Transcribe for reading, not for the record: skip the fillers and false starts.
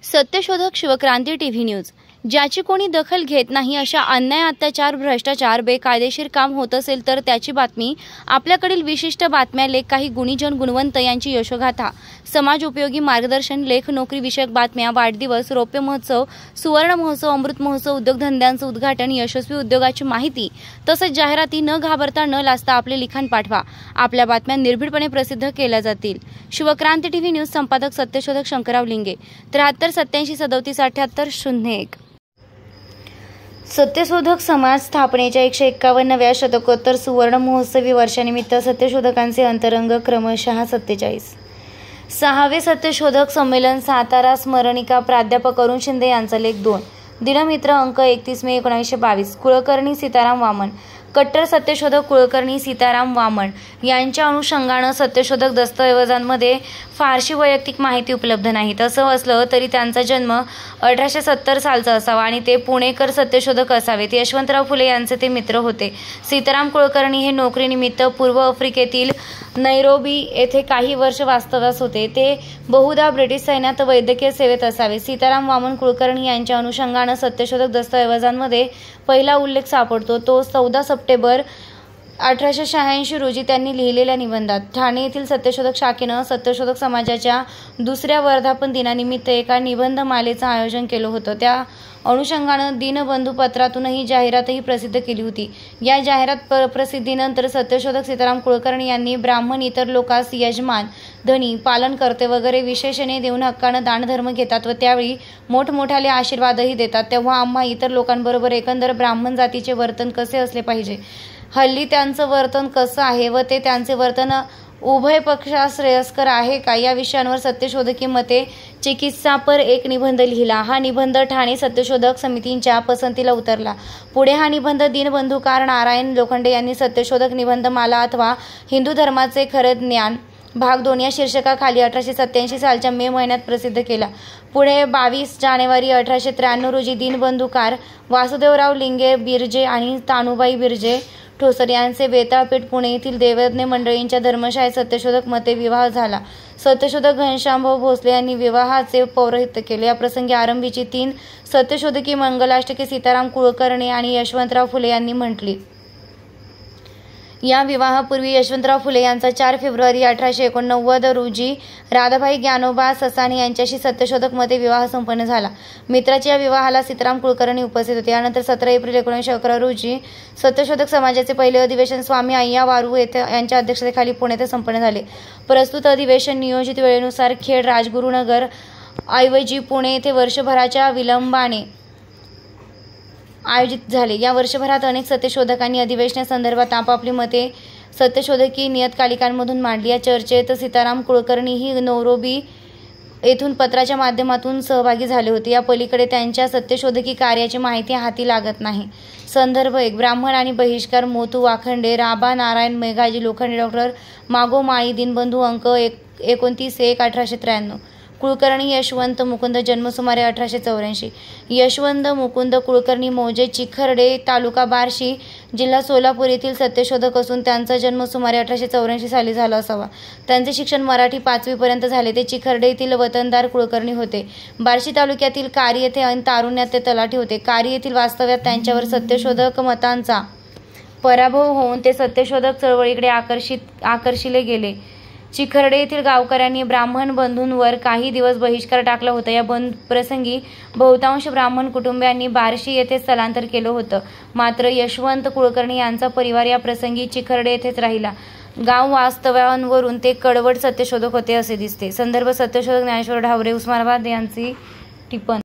सत्यशोधक Shivkranti TV news. ज्याची कोणी दखल घेत नाही अशा अन्याय, अत्याचार, भ्रष्टाचार, बेकायदेशीर काम होत असेल तर त्याची बातमी, आपल्याकडील विशिष्ट बातम्या, लेख, काही गुणीजन गुणवंत यांची यशोगाथा, समाज उपयोगी मार्गदर्शन, लेख, नोकरी विषयक बातम्या, वाढदिवस, रौप्य महोत्सव, सुवर्ण महोत्सव, अमृत महोत्सव, उद्योगधंद्यांचं उद्घाटन, यशस्वी उद्योगाची माहिती तसंच जाहिराती न घाबरता न लाजता आपले लिखाण पाठवा। आपल्या बातम्या निर्भीडपणे प्रसिद्ध केल्या जातील। शिवक्रांती टीव्ही न्यूज संपादक सत्यशोधक शंकरराव लिंगे 73 87 37 78 01। सत्यशोधक समाज स्थापनेच्या 151व्या शतकोत्तर सुवर्ण महोत्सवी वर्षानिमित्त सत्यशोधकांचे अंतरंग क्रमशः 47। 6वे सत्यशोधक संमेलन सातारा स्मरणिका प्राध्यापक अरुण शिंदे यांचा लेख 2। दिनमित्र अंक 31 मे 1922। कुलकर्णी सीताराम वामन। कट्टर सत्यशोधक कुलकर्णी सीताराम वामन यांच्या अनुषंगानं सत्यशोधक दस्तऐवजांमध्ये फारशी वैयक्तिक माहिती उपलब्ध नाही। तसं असलं तरी त्यांचा जन्म 1870 सालचा असावा आणि ते पुणेकर सत्यशोधक असावेत। यशवंतराव फुले यांचे ते मित्र होते। सीताराम कुलकर्णी हे नोकरीनिमित्त पूर्व आफ्रिकेतील नैरोबी येथे काही वर्ष वास्तव्यास होते। ते बहुधा ब्रिटिश सैन्यात वैद्यकीय सेवेत असावे। सीताराम वामन कुलकर्णी यांच्या अनुषंगानं सत्यशोधक दस्तऐवजांमध्ये पहिला उल्लेख सापडतो तो 14 सप्टेंबर 1886 रोजी त्यांनी लिहिलेल्या निबंधात। ठाणे येथील सत्यशोधक शाखेनं सत्यशोधक समाजाच्या दुसऱ्या वर्धापन दिनानिमित्त एका निबंधमालेचं आयोजन केलं होतं। त्या अनुषंगानं दीनबंधू पत्रातूनही जाहिरातही प्रसिद्ध केली होती। या जाहिरात प्रसिद्धीनंतर सत्यशोधक सीताराम कुलकर्णी यांनी ब्राह्मण इतर लोकांस यजमान, धनी, पालनकर्ते वगैरे विशेषणे देऊन हक्कानं दानधर्म घेतात व त्यावेळी मोठमोठाले आशीर्वादही देतात। तेव्हा आम्हा इतर लोकांबरोबर एकंदर ब्राह्मण जातीचे वर्तन कसे असले पाहिजे, हल्ली त्यांचं वर्तन कसं आहे व ते त्यांचे वर्तन उभय पक्षास श्रेयस्कर आहे का, या विषयांवर सत्यशोधकी मते चिकित्सापर एक निबंध लिहिला। हा निबंध ठाणे सत्यशोधक समितींच्या पसंतीला उतरला। पुढे हा निबंध दीनबंधूकार नारायण लोखंडे यांनी सत्यशोधक निबंधमाला अथवा हिंदू धर्माचे खरे ज्ञान भाग 2 या शीर्षकाखाली 1887 सालच्या मे महिन्यात प्रसिद्ध केला। पुढे 22 जानेवारी 1893 रोजी दीनबंधूकार, वासुदेवराव लिंगे बिर्जे आणि तानुबाई बिर्जे ठोसर यांचे बेताळपेठ पुणे येथील देवज्ञ मंडळींच्या धर्मशाळेत सत्यशोधक मते विवाह झाला। सत्यशोधक घनश्यामभाऊ भोसले यांनी विवाहाचे पौरोहित्य केले। या प्रसंगी आरंभीची 3 सत्यशोधकी मंगलाष्टके सीताराम कुलकर्णी आणि यशवंतराव फुले यांनी म्हटली। या विवाहापूर्वी यशवंतराव फुले यांचा 4 फेब्रुवारी 1889 रोजी राधाबाई ज्ञानोबा ससाणे यांच्याशी सत्यशोधक मध्ये विवाह संपन्न झाला। मित्राच्या या विवाहाला सीताराम कुलकर्णी उपस्थित होते। यानंतर 17 एप्रिल 1911 रोजी सत्यशोधक समाजाचे पहिले अधिवेशन स्वामी अय्या वारू येथे यांच्या अध्यक्षतेखाली पुणे येथे संपन्न झाले। प्रस्तुत अधिवेशन नियोजित वेळेनुसार खेड राजगुरुनगर ऐवजी पुणे येथे वर्षभराच्या विलंबाने आयोजित झाले। या वर्षभरात अनेक सत्यशोधकांनी अधिवेशनासंदर्भात आपापली मते सत्यशोधकी नियतकालिकांमधून मांडली। या चर्चेत सीताराम कुलकर्णी ही नैरोबी येथून पत्राच्या माध्यमातून सहभागी झाले होते। या पलीकडे त्यांच्या सत्यशोधकी कार्याची माहिती हाती लागत नाही। संदर्भ 1 ब्राह्मण आणि बहिष्कार, मोतू वाखंडे, राबा नारायण मेघाजी लोखंडे, डॉक्टर मागो माळी, दीनबंधू अंक 29/1/1893। कुलकर्णी यशवंत मुकुंद, जन्म सुमारे 1884। यशवंत मुकुंद कुलकर्णी मौजे, चिखर्डे, तालुका बार्शी, जिल्हा सोलापूर येथील सत्यशोधक असून त्यांचा जन्म सुमारे 1884 साली झाला असावा। त्यांचे शिक्षण मराठी 5वी पर्यंत झाले। ते चिखर्डे येथील वतनदार कुलकर्णी होते। बार्शी तालुक्यातील कारी येथे ऐन तारुण्यात ते तलाठी होते। कारी येथील वास्तव्यात त्यांच्यावर सत्यशोधक मतांचा पराभव होऊन ते सत्यशोधक चळवळीकडे आकर्षिले गेले। चिखर्डे येथील गावकऱ्यांनी ब्राह्मण बंधूंवर काही दिवस बहिष्कार टाकला होता। या प्रसंगी बहुतांश ब्राह्मण कुटुंबियांनी बार्शी येथे स्थलांतर केलं होतं। मात्र यशवंत कुलकर्णी यांचा परिवार या प्रसंगी चिखर्डे येथेच राहिला। गाव वास्तव्यांवरून ते कडवट सत्यशोधक होते असे दिसते। संदर्भ सत्यशोधक ज्ञानेश्वर ढावरे, उस्मानाबाद यांची टिपण।